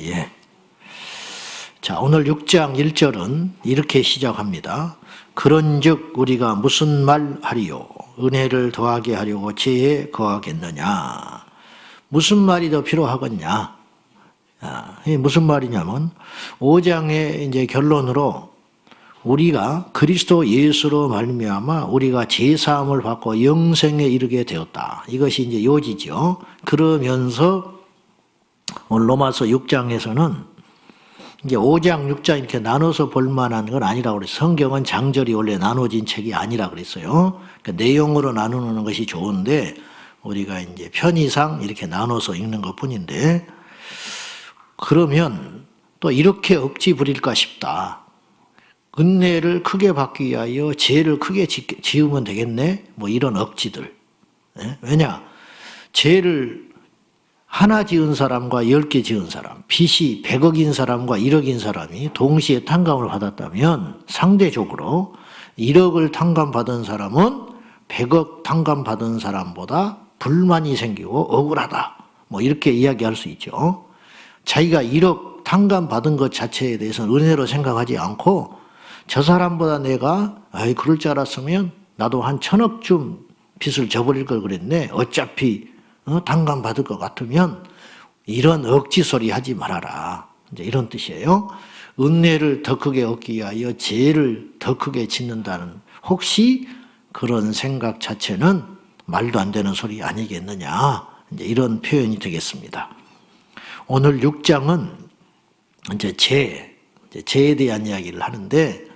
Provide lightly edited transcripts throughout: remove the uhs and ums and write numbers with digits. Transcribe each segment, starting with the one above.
예. 자, 오늘 6장 1절은 이렇게 시작합니다. 그런즉 우리가 무슨 말 하리요? 은혜를 더하게 하려고 죄에 거하겠느냐? 무슨 말이 더 필요하겠냐? 이게 무슨 말이냐면 5장의 이제 결론으로 우리가 그리스도 예수로 말미암아 우리가 죄 사함을 받고 영생에 이르게 되었다. 이것이 이제 요지죠. 그러면서 오늘 로마서 6장에서는 이제 5장, 6장 이렇게 나눠서 볼 만한 건 아니라고 그랬어요. 성경은 장절이 원래 나눠진 책이 아니라 그랬어요. 그러니까 내용으로 나누는 것이 좋은데 우리가 이제 편의상 이렇게 나눠서 읽는 것 뿐인데, 그러면 또 이렇게 억지 부릴까 싶다. 은혜를 크게 받기 위하여 죄를 크게 지으면 되겠네? 뭐 이런 억지들. 왜냐? 죄를 하나 지은 사람과 10개 지은 사람, 빚이 100억인 사람과 1억인 사람이 동시에 탕감을 받았다면 상대적으로 1억을 탕감받은 사람은 100억 탕감받은 사람보다 불만이 생기고 억울하다. 뭐 이렇게 이야기할 수 있죠. 자기가 1억 탕감받은 것 자체에 대해서는 은혜로 생각하지 않고 저 사람보다 내가 그럴 줄 알았으면 나도 한 1000억쯤 빚을 져버릴 걸 그랬네. 어차피 탕감받을 것 같으면 이런 억지 소리 하지 말아라. 이제 이런 뜻이에요. 은혜를 더 크게 얻기 위하여 죄를 더 크게 짓는다는 혹시 그런 생각 자체는 말도 안 되는 소리 아니겠느냐. 이제 이런 표현이 되겠습니다. 오늘 6장은 이제 죄에 대한 이야기를 하는데,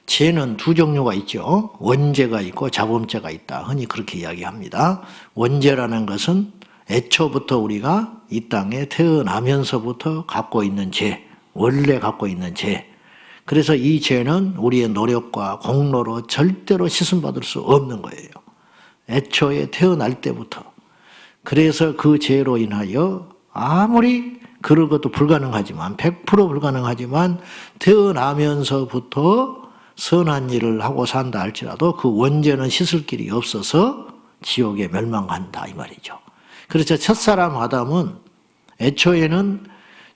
죄는 두 종류가 있죠. 원죄가 있고 자범죄가 있다. 흔히 그렇게 이야기합니다. 원죄라는 것은 애초부터 우리가 이 땅에 태어나면서부터 갖고 있는 죄, 원래 갖고 있는 죄. 그래서 이 죄는 우리의 노력과 공로로 절대로 씻음받을 수 없는 거예요. 애초에 태어날 때부터. 그래서 그 죄로 인하여 아무리 그럴 것도 불가능하지만 100% 불가능하지만 태어나면서부터 선한 일을 하고 산다 할지라도 그 원죄는 씻을 길이 없어서 지옥에 멸망한다 이 말이죠. 그래서 첫사람 아담은 애초에는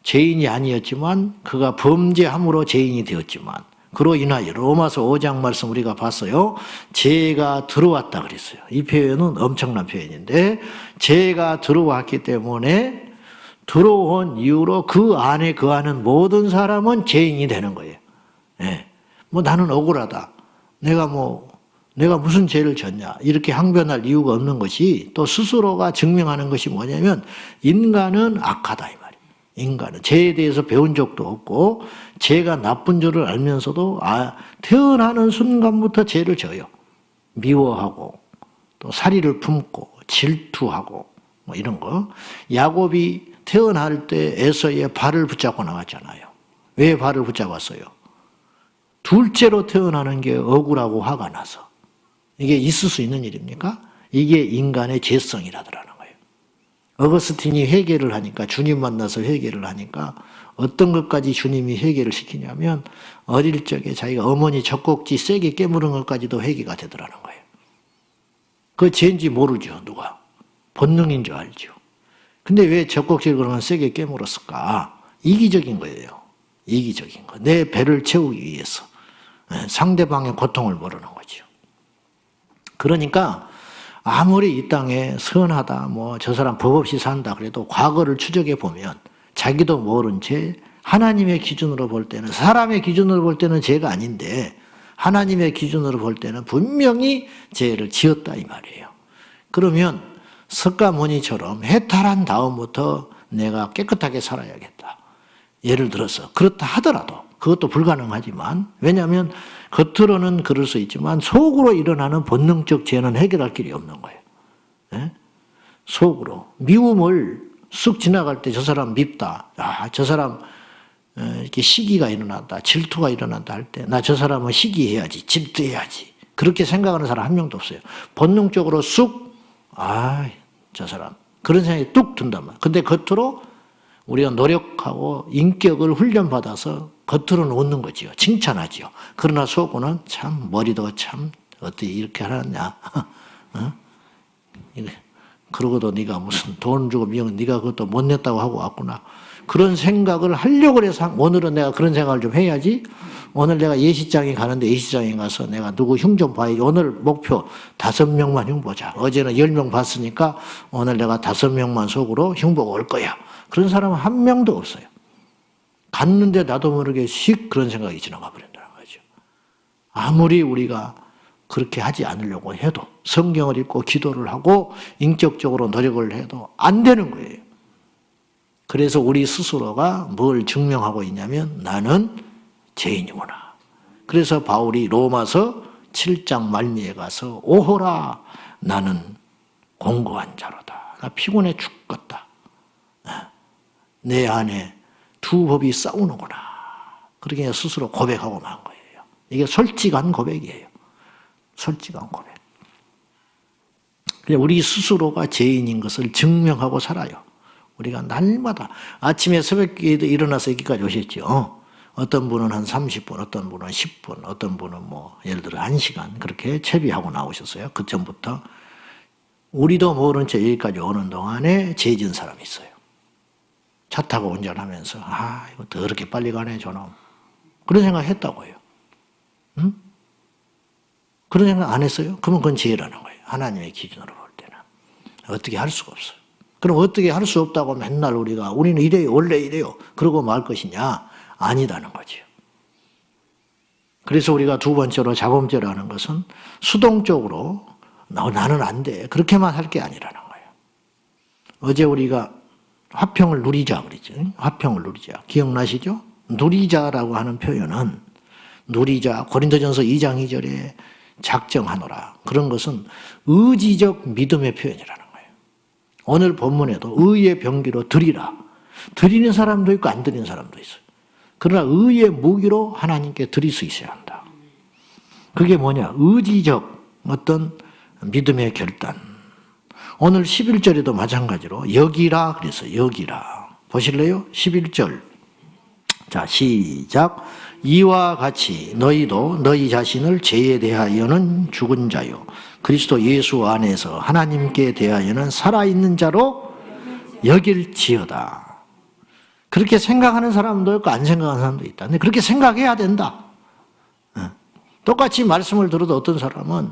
죄인이 아니었지만 그가 범죄함으로 죄인이 되었지만 그로 인하여 로마서 5장 말씀 우리가 봤어요. 죄가 들어왔다 그랬어요. 이 표현은 엄청난 표현인데 죄가 들어왔기 때문에 들어온 이후로 그 안에 거하는 모든 사람은 죄인이 되는 거예요. 예. 뭐 나는 억울하다. 내가 무슨 죄를 졌냐. 이렇게 항변할 이유가 없는 것이 또 스스로가 증명하는 것이 뭐냐면 인간은 악하다 이 말이에요. 인간은 죄에 대해서 배운 적도 없고 죄가 나쁜 줄을 알면서도 태어나는 순간부터 죄를 져요. 미워하고 또 사리를 품고 질투하고 뭐 이런 거. 야곱이 태어날 때 에서의 발을 붙잡고 나왔잖아요. 왜 발을 붙잡았어요? 둘째로 태어나는 게 억울하고 화가 나서. 이게 있을 수 있는 일입니까? 이게 인간의 죄성이라더라는 거예요. 어거스틴이 회개를 하니까, 주님 만나서 회개를 하니까 어떤 것까지 주님이 회개를 시키냐면 어릴 적에 자기가 어머니 젖꼭지 세게 깨물은 것까지도 회개가 되더라는 거예요. 그 죄인지 모르죠, 누가. 본능인 줄 알죠. 근데 왜 젖꼭지를 그러면 세게 깨물었을까? 이기적인 거예요. 이기적인 거. 내 배를 채우기 위해서. 상대방의 고통을 모르는 거죠. 그러니까 아무리 이 땅에 선하다, 저 사람 법 없이 산다 그래도 과거를 추적해 보면 자기도 모른 죄, 하나님의 기준으로 볼 때는, 사람의 기준으로 볼 때는 죄가 아닌데 하나님의 기준으로 볼 때는 분명히 죄를 지었다 이 말이에요. 그러면 석가모니처럼 해탈한 다음부터 내가 깨끗하게 살아야겠다. 예를 들어서 그렇다 하더라도 그것도 불가능하지만, 왜냐하면 겉으로는 그럴 수 있지만 속으로 일어나는 본능적 죄는 해결할 길이 없는 거예요. 네? 속으로 미움을 쑥 지나갈 때 저 사람 밉다. 저 사람 이렇게 시기가 일어난다. 질투가 일어난다 할 때 나 저 사람은 시기해야지. 질투해야지. 그렇게 생각하는 사람 한 명도 없어요. 본능적으로 쑥 저 사람 그런 생각이 뚝 든단 말이에요. 근데 겉으로 우리가 노력하고 인격을 훈련받아서 겉으로는 웃는 거지요. 칭찬하지요. 그러나 속으로는 참 머리도 참 어떻게 이렇게 하느냐. 그러고도 네가 무슨 돈 주고 미용 네가 그것도 못 냈다고 하고 왔구나. 그런 생각을 하려고 해서 오늘은 내가 그런 생각을 좀 해야지. 오늘 내가 예시장에 가는데 예시장에 가서 내가 누구 흉 좀 봐야지. 오늘 목표 5명만 흉 보자. 어제는 10명 봤으니까 오늘 내가 5명만 속으로 흉 보고 올 거야. 그런 사람은 한 명도 없어요. 갔는데 나도 모르게 씩 그런 생각이 지나가 버린다는 거죠. 아무리 우리가 그렇게 하지 않으려고 해도 성경을 읽고 기도를 하고 인격적으로 노력을 해도 안 되는 거예요. 그래서 우리 스스로가 뭘 증명하고 있냐면 나는 죄인이구나. 그래서 바울이 로마서 7장 말미에 가서 오호라 나는 공고한 자로다. 나 피곤해 죽겠다. 내 안에 두 법이 싸우는구나. 그렇게 스스로 고백하고 만 거예요. 이게 솔직한 고백이에요. 솔직한 고백. 우리 스스로가 죄인인 것을 증명하고 살아요. 우리가 날마다 아침에 새벽에도 일어나서 여기까지 오셨죠. 어떤 분은 한 30분, 어떤 분은 10분, 어떤 분은 뭐 예를 들어 1시간 그렇게 채비하고 나오셨어요. 그 전부터. 우리도 모른 채 여기까지 오는 동안에 죄 지은 사람이 있어요. 차 타고 운전하면서 이거 더럽게 빨리 가네 저놈. 그런 생각 했다고요. 응? 그런 생각 안 했어요? 그러면 그건 죄라는 거예요. 하나님의 기준으로 볼 때는. 어떻게 할 수가 없어요. 그럼 어떻게 할 수 없다고 맨날 우리는 이래요, 원래 이래요. 그러고 말 것이냐? 아니다는 거지요. 그래서 우리가 두 번째로 자범죄라는 것은 수동적으로 나는 안 돼. 그렇게만 할 게 아니라는 거예요. 어제 우리가 화평을 누리자 그러죠. 화평을 누리자. 기억나시죠? 누리자라고 하는 표현은 누리자 고린도전서 2장 2절에 작정하노라. 그런 것은 의지적 믿음의 표현이라는 거예요. 오늘 본문에도 의의 병기로 드리라. 드리는 사람도 있고 안 드리는 사람도 있어요. 그러나 의의 무기로 하나님께 드릴 수 있어야 한다. 그게 뭐냐? 의지적 어떤 믿음의 결단. 오늘 11절에도 마찬가지로 여기라 그래서 여기라. 보실래요? 11절. 자, 시작. 이와 같이 너희도 너희 자신을 죄에 대하여는 죽은 자요 그리스도 예수 안에서 하나님께 대하여는 살아있는 자로 여길지어다. 그렇게 생각하는 사람도 있고 안 생각하는 사람도 있다. 근데 그렇게 생각해야 된다. 똑같이 말씀을 들어도 어떤 사람은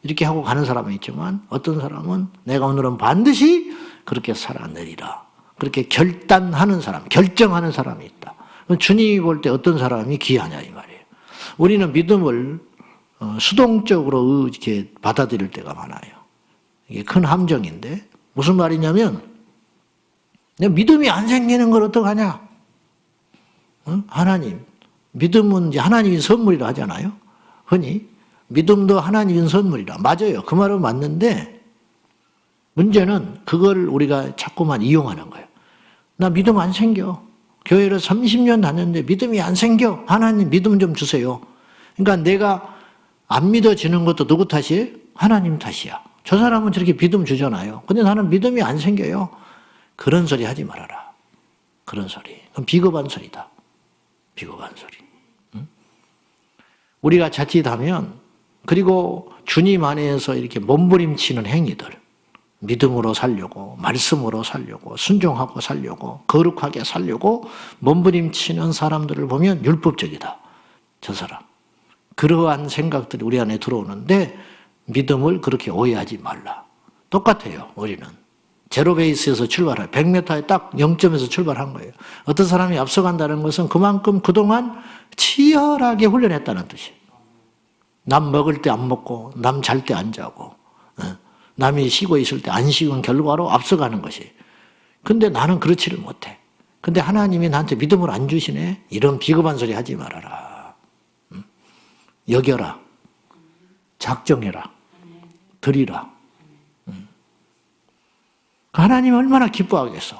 이렇게 하고 가는 사람은 있지만 어떤 사람은 내가 오늘은 반드시 그렇게 살아내리라. 그렇게 결단하는 사람, 결정하는 사람이 있다. 주님이 볼 때 어떤 사람이 귀하냐 이 말이에요. 우리는 믿음을 수동적으로 이렇게 받아들일 때가 많아요. 이게 큰 함정인데 무슨 말이냐면 믿음이 안 생기는 걸 어떡하냐? 하나님, 믿음은 이제 하나님이 선물이라 하잖아요. 흔히 믿음도 하나님인 선물이라. 맞아요. 그 말은 맞는데 문제는 그걸 우리가 자꾸만 이용하는 거예요. 나 믿음 안 생겨. 교회를 30년 다녔는데 믿음이 안 생겨. 하나님 믿음 좀 주세요. 그러니까 내가 안 믿어지는 것도 누구 탓이에요? 하나님 탓이야. 저 사람은 저렇게 믿음 주잖아요. 근데 나는 믿음이 안 생겨요. 그런 소리 하지 말아라. 그런 소리. 그럼 비겁한 소리다. 비겁한 소리. 응? 우리가 자칫하면 그리고 주님 안에서 이렇게 몸부림치는 행위들 믿음으로 살려고 말씀으로 살려고 순종하고 살려고 거룩하게 살려고 몸부림치는 사람들을 보면 율법적이다. 저 사람. 그러한 생각들이 우리 안에 들어오는데 믿음을 그렇게 오해하지 말라. 똑같아요. 우리는. 제로 베이스에서 출발해요. 100m에 딱 0점에서 출발한 거예요. 어떤 사람이 앞서간다는 것은 그만큼 그동안 치열하게 훈련했다는 뜻이에요. 남 먹을 때 안 먹고 남 잘 때 안 자고 남이 쉬고 있을 때 안 쉬는 결과로 앞서가는 것이. 근데 나는 그렇지를 못해. 근데 하나님이 나한테 믿음을 안 주시네. 이런 비겁한 소리 하지 말아라. 여겨라. 작정해라. 드리라. 하나님 얼마나 기뻐하겠어.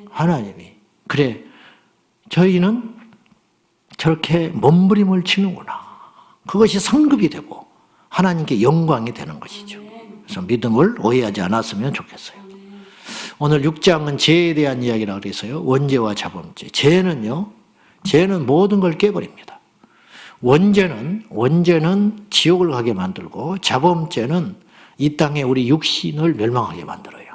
하나님이. 그래, 저희는 저렇게 몸부림을 치는구나. 그것이 성급이 되고 하나님께 영광이 되는 것이죠. 그래서 믿음을 오해하지 않았으면 좋겠어요. 오늘 6장은 죄에 대한 이야기라고 그래서요. 원죄와 자범죄. 죄는 모든 걸 깨버립니다. 원죄는 지옥을 가게 만들고 자범죄는 이 땅에 우리 육신을 멸망하게 만들어요.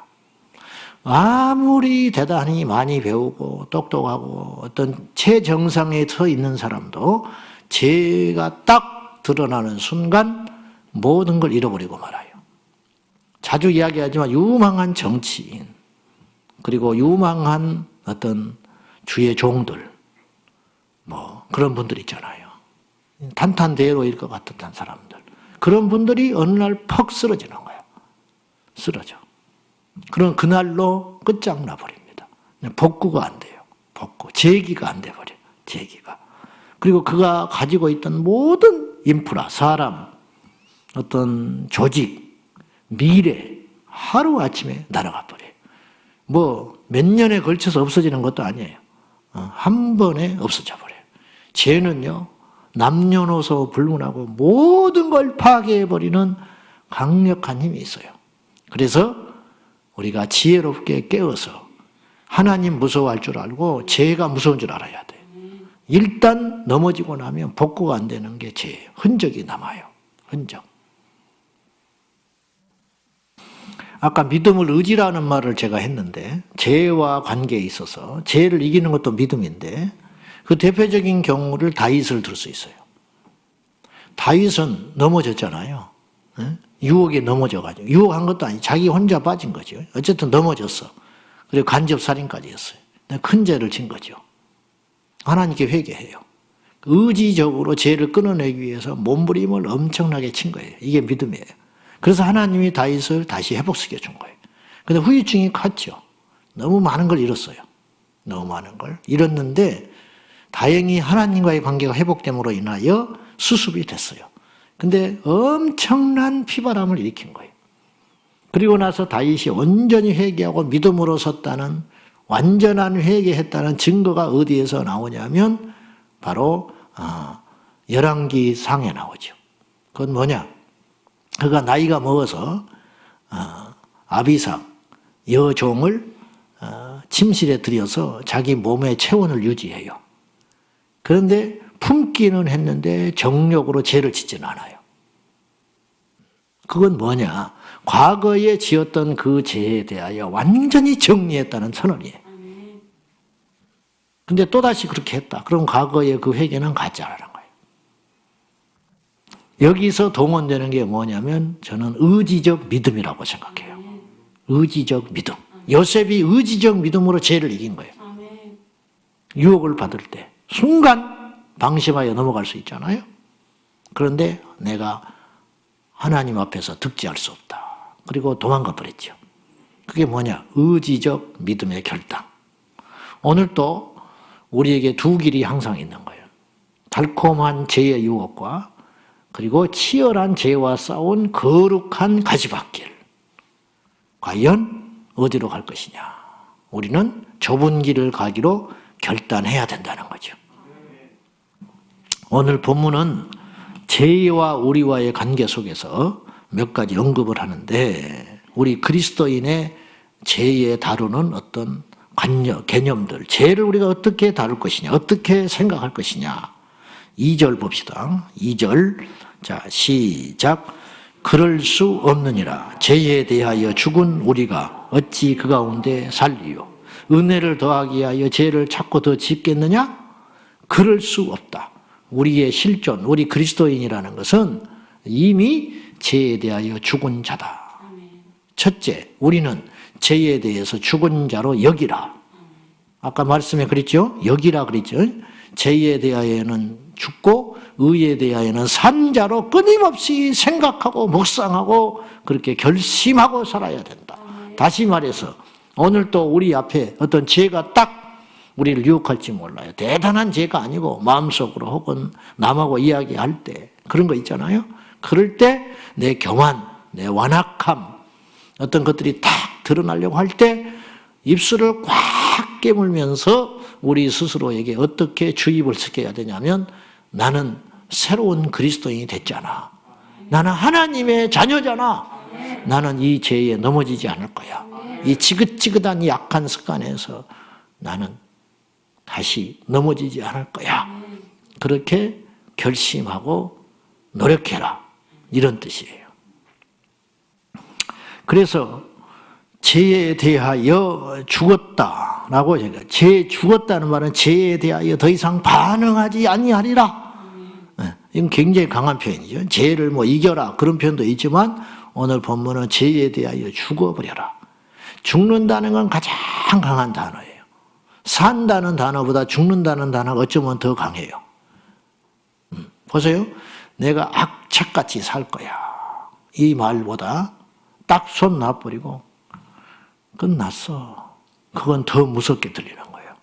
아무리 대단히 많이 배우고 똑똑하고 어떤 최정상에 서 있는 사람도 죄가 딱 드러나는 순간 모든 걸 잃어버리고 말아요. 자주 이야기하지만 유망한 정치인, 그리고 유망한 어떤 주의 종들, 뭐 그런 분들 있잖아요. 탄탄대로일 것 같았던 사람들. 그런 분들이 어느 날 퍽 쓰러지는 거예요. 쓰러져. 그럼 그날로 끝장나 버립니다. 복구가 안 돼요. 복구. 재기가 안 돼 버려요. 재기가. 그리고 그가 가지고 있던 모든 인프라, 사람, 어떤 조직, 미래, 하루아침에 날아가 버려요. 뭐 몇 년에 걸쳐서 없어지는 것도 아니에요. 한 번에 없어져 버려요. 죄는요, 남녀노소 불문하고 모든 걸 파괴해버리는 강력한 힘이 있어요. 그래서 우리가 지혜롭게 깨어서 하나님 무서워할 줄 알고 죄가 무서운 줄 알아야 돼요. 일단 넘어지고 나면 복구가 안 되는 게 죄예요. 흔적이 남아요. 흔적. 아까 믿음을 의지라는 말을 제가 했는데 죄와 관계에 있어서 죄를 이기는 것도 믿음인데 그 대표적인 경우를 다윗을 들 수 있어요. 다윗은 넘어졌잖아요. 유혹에 넘어져가지고 유혹한 것도 아니고 자기 혼자 빠진 거죠. 어쨌든 넘어졌어. 그리고 간접살인까지 했어요. 큰 죄를 진 거죠. 하나님께 회개해요. 의지적으로 죄를 끊어내기 위해서 몸부림을 엄청나게 친 거예요. 이게 믿음이에요. 그래서 하나님이 다윗을 다시 회복시켜 준 거예요. 근데 후유증이 컸죠. 너무 많은 걸 잃었어요. 너무 많은 걸 잃었는데 다행히 하나님과의 관계가 회복됨으로 인하여 수습이 됐어요. 근데 엄청난 피바람을 일으킨 거예요. 그리고 나서 다윗이 온전히 회개하고 믿음으로 섰다는, 완전한 회개했다는 증거가 어디에서 나오냐면 바로 열왕기상에 나오죠. 그건 뭐냐? 그가 나이가 먹어서 아비삭 여종을 침실에 들여서 자기 몸의 체온을 유지해요. 그런데 품기는 했는데 정욕으로 죄를 짓지는 않아요. 그건 뭐냐? 과거에 지었던 그 죄에 대하여 완전히 정리했다는 선언이에요. 근데 또다시 그렇게 했다. 그럼 과거의 그 회개는 가짜라는 거예요. 여기서 동원되는 게 뭐냐면 저는 의지적 믿음이라고 생각해요. 의지적 믿음. 요셉이 의지적 믿음으로 죄를 이긴 거예요. 유혹을 받을 때 순간 방심하여 넘어갈 수 있잖아요. 그런데 내가 하나님 앞에서 득지할 수 없다. 그리고 도망가 버렸죠. 그게 뭐냐? 의지적 믿음의 결단. 오늘 또 우리에게 두 길이 항상 있는 거예요. 달콤한 죄의 유혹과 그리고 치열한 죄와 싸운 거룩한 가시밭길. 과연 어디로 갈 것이냐? 우리는 좁은 길을 가기로 결단해야 된다는 거죠. 오늘 본문은 죄와 우리와의 관계 속에서 몇 가지 언급을 하는데 우리 그리스도인의 죄에 다루는 어떤 개념들, 죄를 우리가 어떻게 다룰 것이냐, 어떻게 생각할 것이냐. 2절 봅시다. 2절. 자, 시작. 그럴 수 없느니라. 죄에 대하여 죽은 우리가 어찌 그 가운데 살리요. 은혜를 더하기 위하여 죄를 찾고 더 짓겠느냐? 그럴 수 없다. 우리의 실존, 우리 그리스도인이라는 것은 이미 죄에 대하여 죽은 자다. 첫째, 우리는 죄에 대해서 죽은 자로 여기라. 아까 말씀에 그랬죠? 여기라 그랬죠? 죄에 대하여는 죽고 의에 대하여는 산 자로 끊임없이 생각하고 묵상하고 그렇게 결심하고 살아야 된다. 다시 말해서 오늘 또 우리 앞에 어떤 죄가 딱 우리를 유혹할지 몰라요. 대단한 죄가 아니고 마음속으로 혹은 남하고 이야기할 때 그런 거 있잖아요. 그럴 때 내 교만, 내 완악함 어떤 것들이 딱 드러나려고 할 때 입술을 꽉 깨물면서 우리 스스로에게 어떻게 주입을 시켜야 되냐면 나는 새로운 그리스도인이 됐잖아. 나는 하나님의 자녀잖아. 나는 이 죄에 넘어지지 않을 거야. 이 지긋지긋한 이 약한 습관에서 나는 다시 넘어지지 않을 거야. 그렇게 결심하고 노력해라. 이런 뜻이에요. 그래서 죄에 대하여 죽었다라고 제가 죄 죽었다는 말은 죄에 대하여 더 이상 반응하지 아니하리라. 이건 굉장히 강한 표현이죠. 죄를 뭐 이겨라 그런 표현도 있지만 오늘 본문은 죄에 대하여 죽어버려라. 죽는다는 건 가장 강한 단어예요. 산다는 단어보다 죽는다는 단어가 어쩌면 더 강해요. 보세요. 내가 악착같이 살 거야. 이 말보다 딱 손 놔버리고 끝났어. 그건 더 무섭게 들리는 거예요.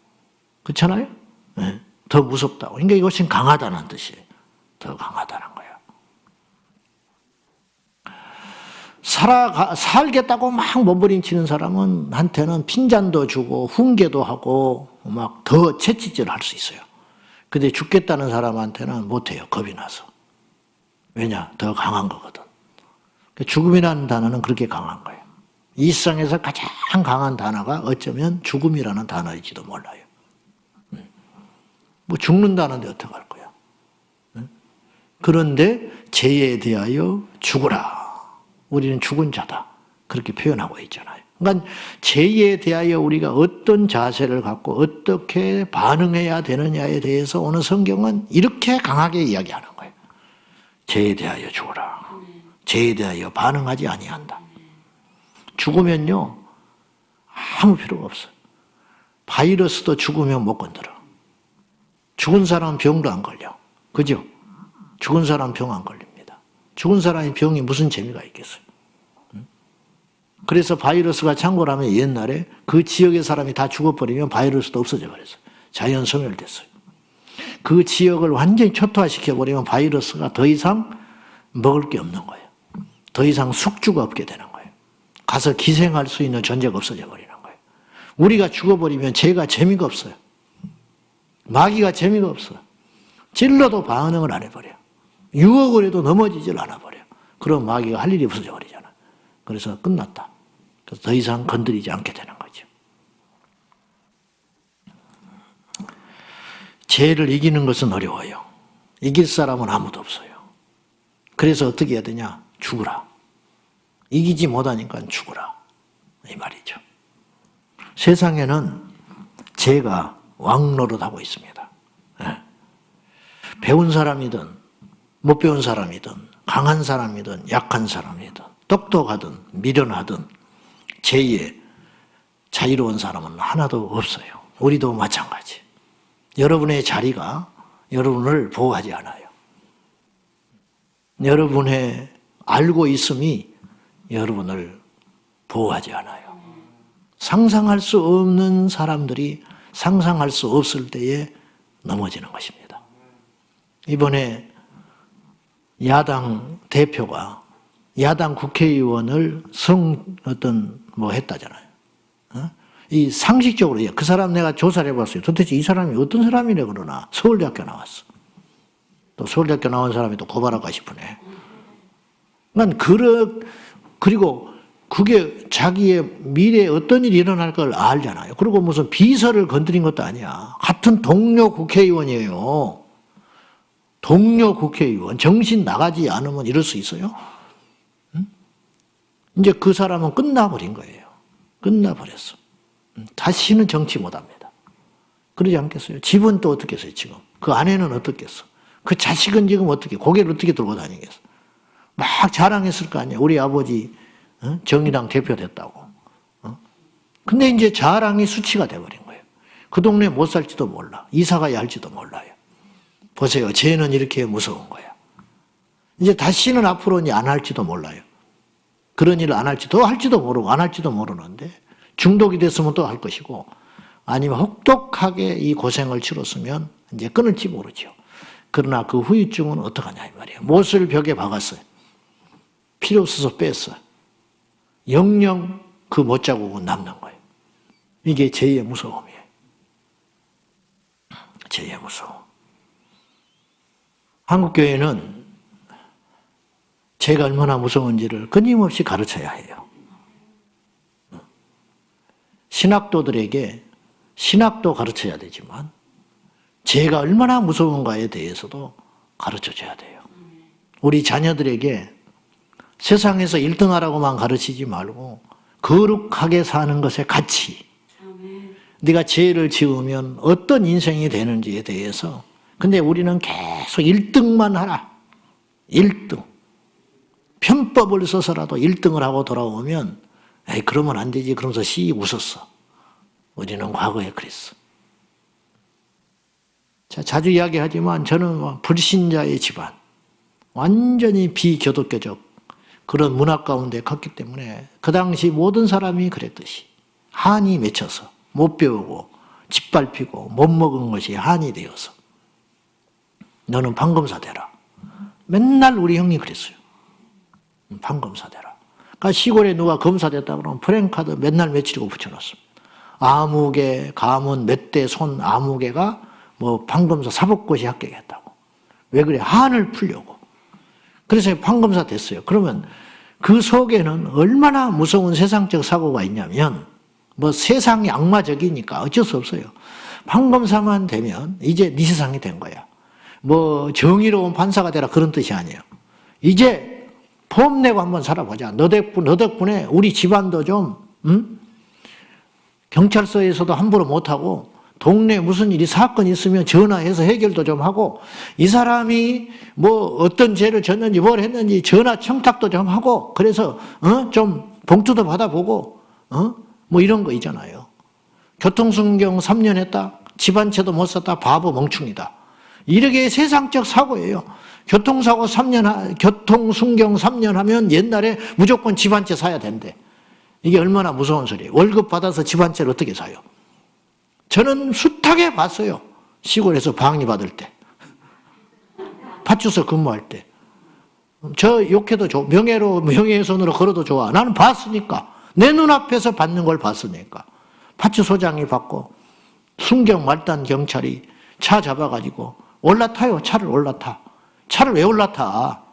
그렇잖아요? 네. 더 무섭다고. 그러니까 이것은 강하다는 뜻이에요. 더 강하다는 거예요. 살겠다고 막 몸부림치는 사람은 한테는 핀잔도 주고 훈계도 하고 막 더 채찍질을 할 수 있어요. 근데 죽겠다는 사람한테는 못해요. 겁이 나서. 왜냐? 더 강한 거거든. 죽음이라는 단어는 그렇게 강한 거예요. 이 세상에서 가장 강한 단어가 어쩌면 죽음이라는 단어일지도 몰라요. 뭐 죽는다는데 어떡할 거야. 그런데 죄에 대하여 죽으라. 우리는 죽은 자다. 그렇게 표현하고 있잖아요. 그러니까 죄에 대하여 우리가 어떤 자세를 갖고 어떻게 반응해야 되느냐에 대해서 오늘 성경은 이렇게 강하게 이야기하는 거예요. 죄에 대하여 죽으라. 죄에 대하여 반응하지 아니한다. 죽으면요 아무 필요가 없어요. 바이러스도 죽으면 못 건드려. 죽은 사람 병도 안 걸려. 그죠? 죽은 사람 병 안 걸립니다. 죽은 사람이 병이 무슨 재미가 있겠어요? 그래서 바이러스가 창궐하면 옛날에 그 지역의 사람이 다 죽어버리면 바이러스도 없어져 버렸어요. 자연 소멸됐어요. 그 지역을 완전히 초토화시켜버리면 바이러스가 더 이상 먹을 게 없는 거예요. 더 이상 숙주가 없게 되는 거예요. 가서 기생할 수 있는 존재가 없어져 버리는 거예요. 우리가 죽어버리면 죄가 재미가 없어요. 마귀가 재미가 없어요. 찔러도 반응을 안 해버려요. 유혹을 해도 넘어지질 않아 버려요. 그럼 마귀가 할 일이 없어져 버리잖아. 그래서 끝났다. 그래서 더 이상 건드리지 않게 되는 거죠. 죄를 이기는 것은 어려워요. 이길 사람은 아무도 없어요. 그래서 어떻게 해야 되냐? 죽으라. 이기지 못하니까 죽으라. 이 말이죠. 세상에는 죄가 왕노릇하고 있습니다. 배운 사람이든 못 배운 사람이든 강한 사람이든 약한 사람이든 똑똑하든 미련하든 죄에 자유로운 사람은 하나도 없어요. 우리도 마찬가지. 여러분의 자리가 여러분을 보호하지 않아요. 여러분의 알고 있음이 여러분을 보호하지 않아요. 상상할 수 없는 사람들이 상상할 수 없을 때에 넘어지는 것입니다. 이번에 야당 대표가 야당 국회의원을 했다잖아요. 이 상식적으로 그 사람 내가 조사를 해봤어요. 도대체 이 사람이 어떤 사람이래 그러나 서울대학교 나왔어. 또 서울대학교 나온 사람이 또 고발할까 싶으네. 난 그리고 그게 자기의 미래에 어떤 일이 일어날 걸 알잖아요. 그리고 무슨 비서를 건드린 것도 아니야. 같은 동료 국회의원이에요. 동료 국회의원. 정신 나가지 않으면 이럴 수 있어요? 응? 이제 그 사람은 끝나버린 거예요. 끝나버렸어. 다시는 정치 못합니다. 그러지 않겠어요? 집은 또 어떻겠어요 지금? 그 아내는 어떻겠어? 그 자식은 지금 어떻게 고개를 어떻게 들고 다니겠어? 막 자랑했을 거 아니에요. 우리 아버지 정의당 대표 됐다고. 근데 이제 자랑이 수치가 돼버린 거예요. 그 동네에 못 살지도 몰라. 이사 가야 할지도 몰라요. 보세요. 죄는 이렇게 무서운 거야. 이제 다시는 앞으로 이제 안 할지도 몰라요. 그런 일을 안 할지, 더 할지도 모르고 안 할지도 모르는데 중독이 됐으면 또 할 것이고 아니면 혹독하게 이 고생을 치렀으면 이제 끊을지 모르죠. 그러나 그 후유증은 어떡하냐 이 말이에요. 못을 벽에 박았어요. 필요 없어서 뺐어요. 영영 그 못자국은 남는 거예요. 이게 죄의 무서움이에요. 죄의 무서움. 한국교회는 죄가 얼마나 무서운지를 끊임없이 가르쳐야 해요. 신학도들에게 신학도 가르쳐야 되지만 죄가 얼마나 무서운가에 대해서도 가르쳐줘야 돼요. 우리 자녀들에게 세상에서 1등하라고만 가르치지 말고 거룩하게 사는 것의 가치, 네가 죄를 지으면 어떤 인생이 되는지에 대해서. 근데 우리는 계속 1등만 하라. 1등. 편법을 써서라도 1등을 하고 돌아오면 에이 그러면 안 되지 그러면서 씩 웃었어. 우리는 과거에 그랬어. 자, 자주 이야기하지만 저는 불신자의 집안, 완전히 비교독교적 그런 문화 가운데 컸기 때문에 그 당시 모든 사람이 그랬듯이 한이 맺혀서 못 배우고 짓밟히고 못 먹은 것이 한이 되어서 너는 판검사 되라. 맨날 우리 형이 그랬어요. 판검사 되라. 그러니까 시골에 누가 검사 됐다 그러면 프랭카드 맨날 며칠이고 붙여놨습니다. 아무개, 가문, 멧대, 손, 아무개가 뭐 판검사 사법고시 합격했다고. 왜 그래? 한을 풀려고. 그래서 판검사 됐어요. 그러면 그 속에는 얼마나 무서운 세상적 사고가 있냐면 뭐 세상이 악마적이니까 어쩔 수 없어요. 판검사만 되면 이제 네 세상이 된 거야. 뭐 정의로운 판사가 되라 그런 뜻이 아니에요. 이제 폼 내고 한번 살아보자. 너 덕분에 우리 집안도 좀 경찰서에서도 함부로 못하고 동네에 무슨 일이 사건이 있으면 전화해서 해결도 좀 하고 이 사람이 뭐 어떤 죄를 졌는지 뭘 했는지 전화 청탁도 좀 하고 그래서 좀 봉투도 받아보고 뭐 이런 거 있잖아요. 교통순경 3년 했다. 집안채도 못 썼다. 바보 멍충이다. 이렇게 세상적 사고예요. 교통사고 3년, 교통순경 3년 하면 옛날에 무조건 집안채 사야 된대. 이게 얼마나 무서운 소리예요. 월급 받아서 집안채를 어떻게 사요? 저는 숱하게 봤어요. 시골에서 방위 받을 때. 파출소 근무할 때. 저 욕해도 좋아. 명예훼손으로 걸어도 좋아. 나는 봤으니까. 내 눈앞에서 받는 걸 봤으니까. 파출소장이 받고 순경 말단 경찰이 차 잡아가지고 올라타요. 차를 올라타. 차를 왜 올라타?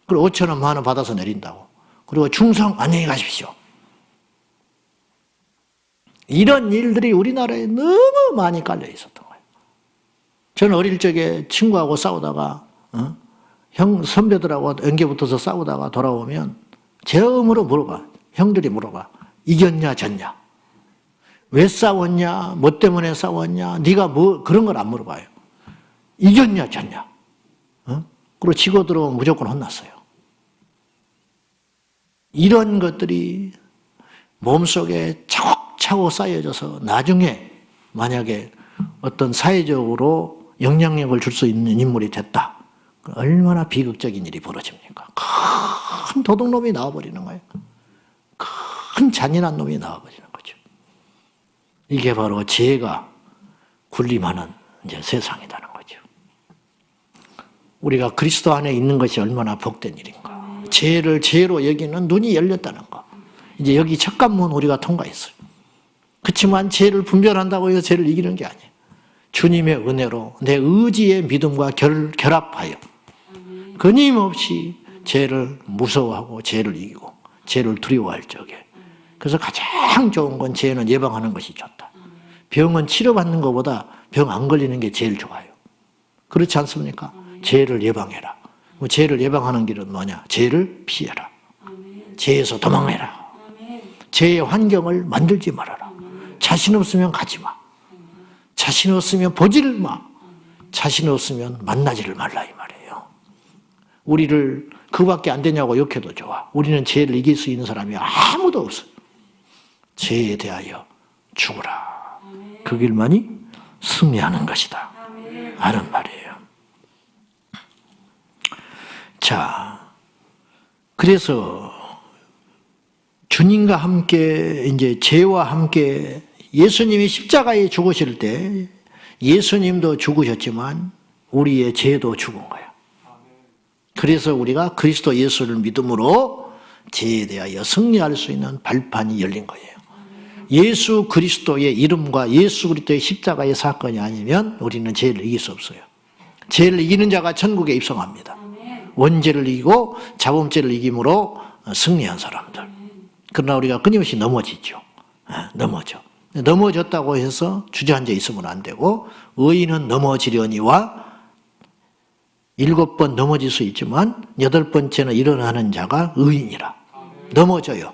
그리고 5,000원, 10,000원 받아서 내린다고. 그리고 충성 안녕히 가십시오. 이런 일들이 우리나라에 너무 많이 깔려 있었던 거예요. 저는 어릴 적에 친구하고 싸우다가 형 선배들하고 연계 붙어서 싸우다가 돌아오면 처음으로 물어봐. 형들이 물어봐. 이겼냐 졌냐. 왜 싸웠냐. 뭐 때문에 싸웠냐. 네가 뭐 그런 걸 안 물어봐요. 이겼냐 졌냐. 그리고 지고 들어오면 무조건 혼났어요. 이런 것들이 몸속에 차곡차곡 쌓여져서 나중에 만약에 어떤 사회적으로 영향력을 줄 수 있는 인물이 됐다. 얼마나 비극적인 일이 벌어집니까? 큰 도둑놈이 나와버리는 거예요. 큰 잔인한 놈이 나와버리는 거죠. 이게 바로 죄가 군림하는 이제 세상이라는 거죠. 우리가 그리스도 안에 있는 것이 얼마나 복된 일인가. 죄를 죄로 여기는 눈이 열렸다는 거. 이제 여기 첫 관문 우리가 통과했어요. 그렇지만 죄를 분별한다고 해서 죄를 이기는 게 아니에요. 주님의 은혜로 내 의지의 믿음과 결합하여 끊임없이 죄를 무서워하고 죄를 이기고 죄를 두려워할 적에. 그래서 가장 좋은 건 죄는 예방하는 것이 좋다. 병은 치료받는 것보다 병 안 걸리는 게 제일 좋아요. 그렇지 않습니까? 죄를 예방해라. 죄를 예방하는 길은 뭐냐? 죄를 피해라. 죄에서 도망해라. 죄의 환경을 만들지 말아라. 자신 없으면 가지 마. 자신 없으면 보지를 마. 자신 없으면 만나지를 말라 이 말이에요. 우리를 그밖에 안 되냐고 욕해도 좋아. 우리는 죄를 이길 수 있는 사람이 아무도 없어요. 죄에 대하여 죽으라. 그 길만이 승리하는 것이다. 하는 말이에요. 자, 그래서 주님과 함께 이제 죄와 함께 예수님이 십자가에 죽으실 때 예수님도 죽으셨지만 우리의 죄도 죽은 거예요. 그래서 우리가 그리스도 예수를 믿음으로 죄에 대하여 승리할 수 있는 발판이 열린 거예요. 예수 그리스도의 이름과 예수 그리스도의 십자가의 사건이 아니면 우리는 죄를 이길 수 없어요. 죄를 이기는 자가 천국에 입성합니다. 원죄를 이기고 자범죄를 이김으로 승리한 사람들. 그러나 우리가 끊임없이 넘어지죠. 넘어져. 넘어졌다고 해서 주저앉아 있으면 안 되고 의인은 넘어지려니와 7번 넘어질 수 있지만 8번째는 일어나는 자가 의인이라. 넘어져요.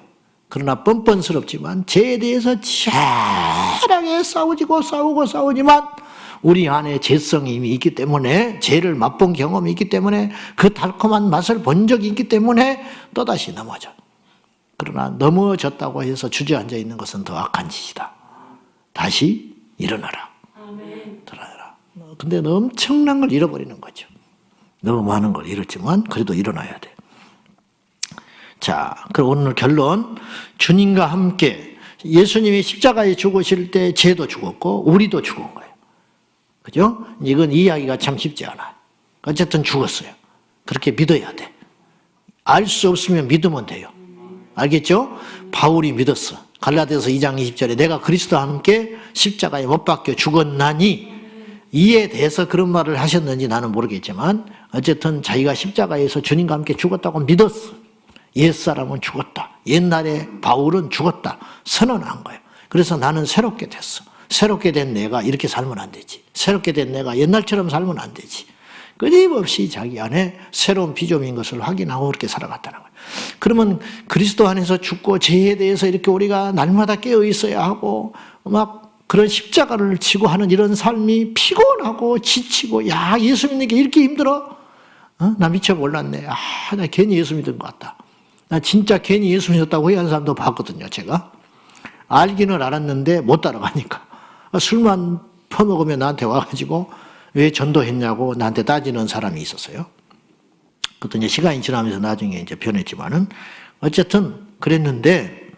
그러나 뻔뻔스럽지만 죄에 대해서 치열하게 싸우지만 우리 안에 죄성이 이미 있기 때문에, 죄를 맛본 경험이 있기 때문에, 그 달콤한 맛을 본 적이 있기 때문에 또다시 넘어져. 그러나 넘어졌다고 해서 주저앉아 있는 것은 더 악한 짓이다. 다시 일어나라. 일어나라. 근데 엄청난 걸 잃어버리는 거죠. 너무 많은 걸 잃었지만 그래도 일어나야 돼. 자, 그럼 오늘 결론. 주님과 함께 예수님이 십자가에 죽으실 때 죄도 죽었고 우리도 죽은 거예요. 그죠? 이건 이해하기가 참 쉽지 않아요. 어쨌든 죽었어요. 그렇게 믿어야 돼. 알 수 없으면 믿으면 돼요. 알겠죠? 바울이 믿었어. 갈라디아서 2장 20절에 내가 그리스도와 함께 십자가에 못 박혀 죽었나니, 이에 대해서 그런 말을 하셨는지 나는 모르겠지만 어쨌든 자기가 십자가에서 주님과 함께 죽었다고 믿었어. 옛사람은 죽었다. 옛날에 바울은 죽었다. 선언한 거예요. 그래서 나는 새롭게 됐어. 새롭게 된 내가 이렇게 살면 안 되지. 새롭게 된 내가 옛날처럼 살면 안 되지. 끊임없이 자기 안에 새로운 비조미인 것을 확인하고 그렇게 살아갔다는 거예요. 그러면 그리스도 안에서 죽고 죄에 대해서 이렇게 우리가 날마다 깨어 있어야 하고 막 그런 십자가를 지고 하는 이런 삶이 피곤하고 지치고, 야, 예수 믿는 게 이렇게 힘들어? 나 미쳐 몰랐네. 나 괜히 예수 믿은 것 같다. 나 진짜 괜히 예수 믿었다고 회의하는 사람도 봤거든요, 제가. 알기는 알았는데 못 따라가니까. 술만 퍼먹으면 나한테 와가지고 왜 전도했냐고 나한테 따지는 사람이 있었어요. 그것도 이제 시간이 지나면서 나중에 이제 변했지만은, 어쨌든 그랬는데,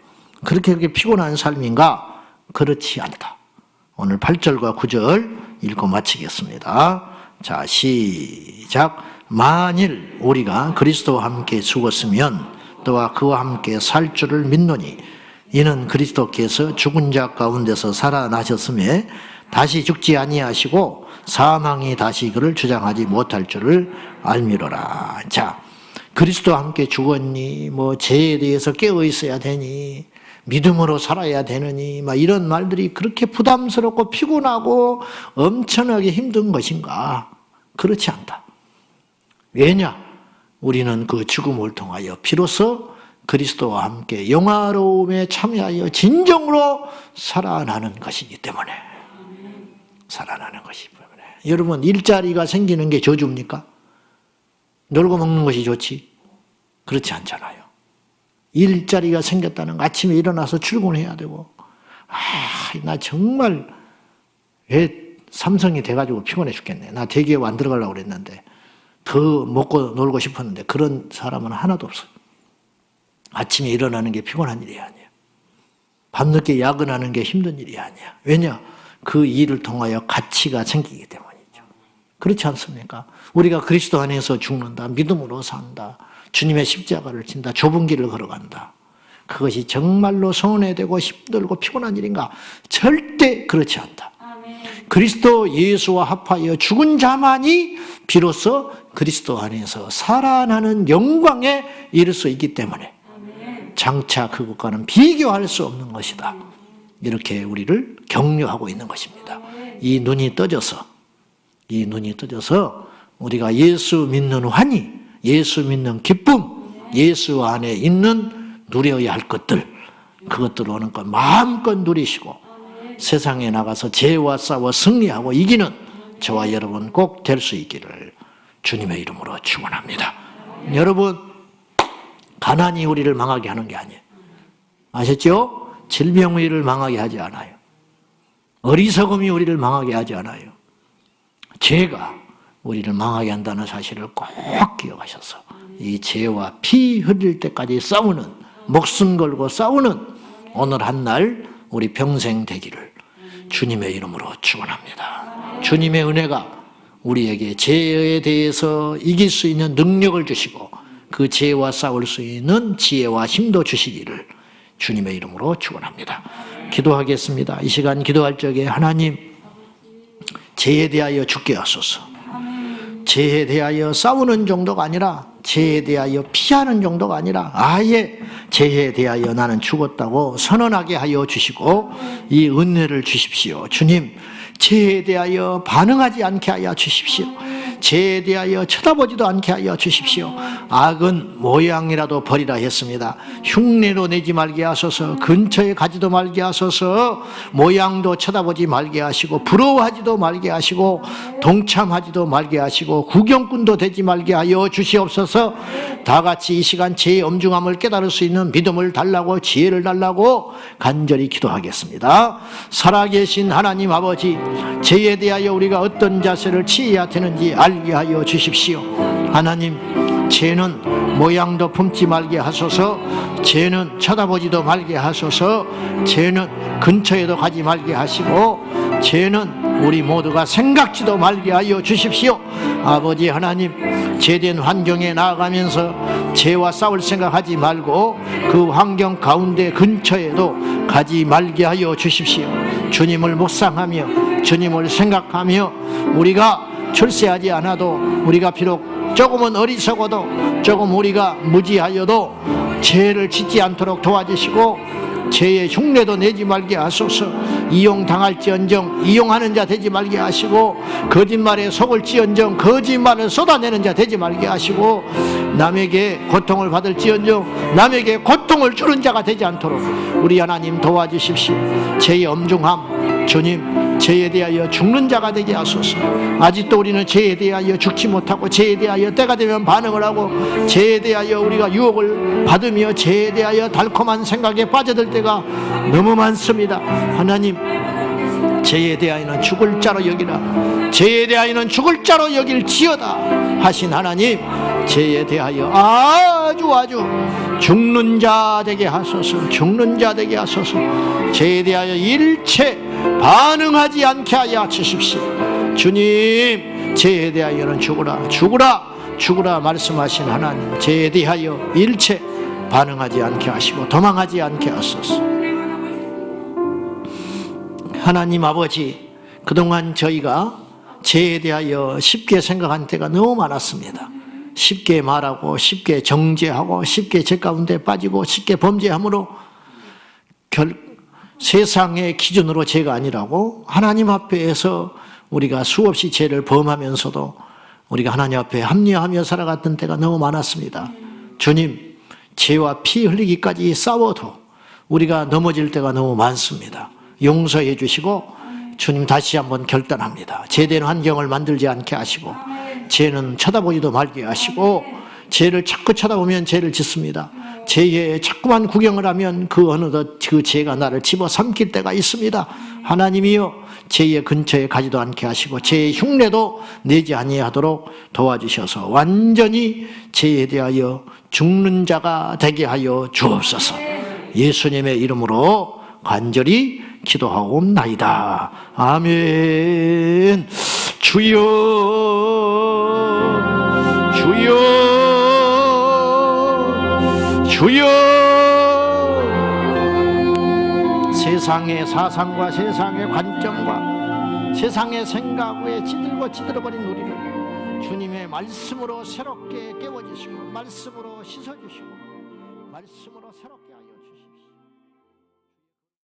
그렇게 피곤한 삶인가? 그렇지 않다. 오늘 8절과 9절 읽고 마치겠습니다. 자, 시작. 만일 우리가 그리스도와 함께 죽었으면 또한 그와 함께 살 줄을 믿노니, 이는 그리스도께서 죽은 자 가운데서 살아나셨음에 다시 죽지 아니하시고 사망이 다시 그를 주장하지 못할 줄을 알미로라. 자, 그리스도와 함께 죽었니? 뭐 죄에 대해서 깨어 있어야 되니? 믿음으로 살아야 되느니? 막 이런 말들이 그렇게 부담스럽고 피곤하고 엄청나게 힘든 것인가? 그렇지 않다. 왜냐? 우리는 그 죽음을 통하여 비로소 그리스도와 함께 영화로움에 참여하여 진정으로 살아나는 것이기 때문에. 살아나는 것이기 때문에. 여러분, 일자리가 생기는 게 저주입니까? 놀고 먹는 것이 좋지? 그렇지 않잖아요. 일자리가 생겼다는 거, 아침에 일어나서 출근해야 되고, 나 정말 왜 삼성이 돼가지고 피곤해 죽겠네. 나 대기업 안 들어가려고 그랬는데 더 먹고 놀고 싶었는데 그런 사람은 하나도 없어요. 아침에 일어나는 게 피곤한 일이 아니야. 밤늦게 야근하는 게 힘든 일이 아니야. 왜냐? 그 일을 통하여 가치가 생기기 때문이죠. 그렇지 않습니까? 우리가 그리스도 안에서 죽는다, 믿음으로 산다, 주님의 십자가를 진다, 좁은 길을 걸어간다. 그것이 정말로 손해되고 힘들고 피곤한 일인가? 절대 그렇지 않다. 그리스도 예수와 합하여 죽은 자만이 비로소 그리스도 안에서 살아나는 영광에 이를 수 있기 때문에 장차 그것과는 비교할 수 없는 것이다. 이렇게 우리를 격려하고 있는 것입니다. 이 눈이 떠져서 우리가 예수 믿는 환희, 예수 믿는 기쁨, 예수 안에 있는 누려야 할 것들, 그것들 오는 것 마음껏 누리시고 세상에 나가서 죄와 싸워 승리하고 이기는 저와 여러분 꼭 될 수 있기를 주님의 이름으로 축원합니다. 여러분, 가난이 우리를 망하게 하는 게 아니에요. 아셨죠? 질병이 우리를 망하게 하지 않아요. 어리석음이 우리를 망하게 하지 않아요. 죄가 우리를 망하게 한다는 사실을 꼭 기억하셔서 이 죄와 피 흘릴 때까지 싸우는, 목숨 걸고 싸우는 오늘 한 날 우리 평생 되기를 주님의 이름으로 축원합니다. 주님의 은혜가 우리에게 죄에 대해서 이길 수 있는 능력을 주시고 그 죄와 싸울 수 있는 지혜와 힘도 주시기를 주님의 이름으로 축원합니다. 기도하겠습니다. 이 시간 기도할 적에 하나님, 죄에 대하여 죽게 하소서. 죄에 대하여 싸우는 정도가 아니라, 죄에 대하여 피하는 정도가 아니라 아예 죄에 대하여 나는 죽었다고 선언하게 하여 주시고 이 은혜를 주십시오. 주님, 죄에 대하여 반응하지 않게 하여 주십시오. 죄에 대하여 쳐다보지도 않게 하여 주십시오. 악은 모양이라도 버리라 했습니다. 흉내로 내지 말게 하소서, 근처에 가지도 말게 하소서, 모양도 쳐다보지 말게 하시고, 부러워하지도 말게 하시고, 동참하지도 말게 하시고, 구경꾼도 되지 말게 하여 주시옵소서. 다 같이 이 시간 죄의 엄중함을 깨달을 수 있는 믿음을 달라고, 지혜를 달라고 간절히 기도하겠습니다. 살아계신 하나님 아버지, 죄에 대하여 우리가 어떤 자세를 취해야 되는지 알게 하여 주십시오. 하나님, 죄는 모양도 품지 말게 하소서, 죄는 쳐다보지도 말게 하소서, 죄는 근처에도 가지 말게 하시고, 죄는 우리 모두가 생각지도 말게 하여 주십시오. 아버지 하나님, 죄된 환경에 나아가면서 죄와 싸울 생각하지 말고 그 환경 가운데 근처에도 가지 말게 하여 주십시오. 주님을 묵상하며 주님을 생각하며 우리가 출세하지 않아도, 우리가 비록 조금은 어리석어도, 조금 우리가 무지하여도 죄를 짓지 않도록 도와주시고, 죄의 흉내도 내지 말게 하소서. 이용당할지언정 이용하는 자 되지 말게 하시고, 거짓말에 속을지언정 거짓말을 쏟아내는 자 되지 말게 하시고, 남에게 고통을 받을지언정 남에게 고통을 주는 자가 되지 않도록 우리 하나님 도와주십시오. 죄의 엄중함, 주님, 죄에 대하여 죽는 자가 되게 하소서. 아직도 우리는 죄에 대하여 죽지 못하고, 죄에 대하여 때가 되면 반응을 하고, 죄에 대하여 우리가 유혹을 받으며 죄에 대하여 달콤한 생각에 빠져들 때가 너무 많습니다. 하나님, 죄에 대하여는 죽을 자로 여기라, 죄에 대하여는 죽을 자로 여길지어다 하신 하나님, 죄에 대하여 아주 죽는 자 되게 하소서. 죽는 자 되게 하소서. 죄에 대하여 일체 반응하지 않게 하여 주십시오. 주님, 죄에 대하여는 죽으라 말씀하신 하나님, 죄에 대하여 일체 반응하지 않게 하시고 도망하지 않게 하소서. 하나님 아버지, 그동안 저희가 죄에 대하여 쉽게 생각한 때가 너무 많았습니다. 쉽게 말하고, 쉽게 정죄하고, 쉽게 죄 가운데 빠지고, 쉽게 범죄함으로 세상의 기준으로 죄가 아니라고 하나님 앞에서 우리가 수없이 죄를 범하면서도 우리가 하나님 앞에 합리화하며 살아갔던 때가 너무 많았습니다. 주님, 죄와 피 흘리기까지 싸워도 우리가 넘어질 때가 너무 많습니다. 용서해 주시고, 주님 다시 한번 결단합니다. 죄된 환경을 만들지 않게 하시고, 죄는 쳐다보지도 말게 하시고, 죄를 자꾸 쳐다보면 죄를 짓습니다. 죄에 자꾸만 구경을 하면 그 어느덧 그 죄가 나를 집어삼킬 때가 있습니다. 하나님이여, 죄의 근처에 가지도 않게 하시고 죄의 흉내도 내지 아니하도록 도와주셔서 완전히 죄에 대하여 죽는 자가 되게 하여 주옵소서. 예수님의 이름으로 간절히 기도하옵나이다. 아멘. 주여, 주여, 주여. 세상의 사상과 세상의 관점과 세상의 생각에 찌들어버린 우리를 주님의 말씀으로 새롭게 깨워주시고, 말씀으로 씻어주시고, 말씀으로 새롭게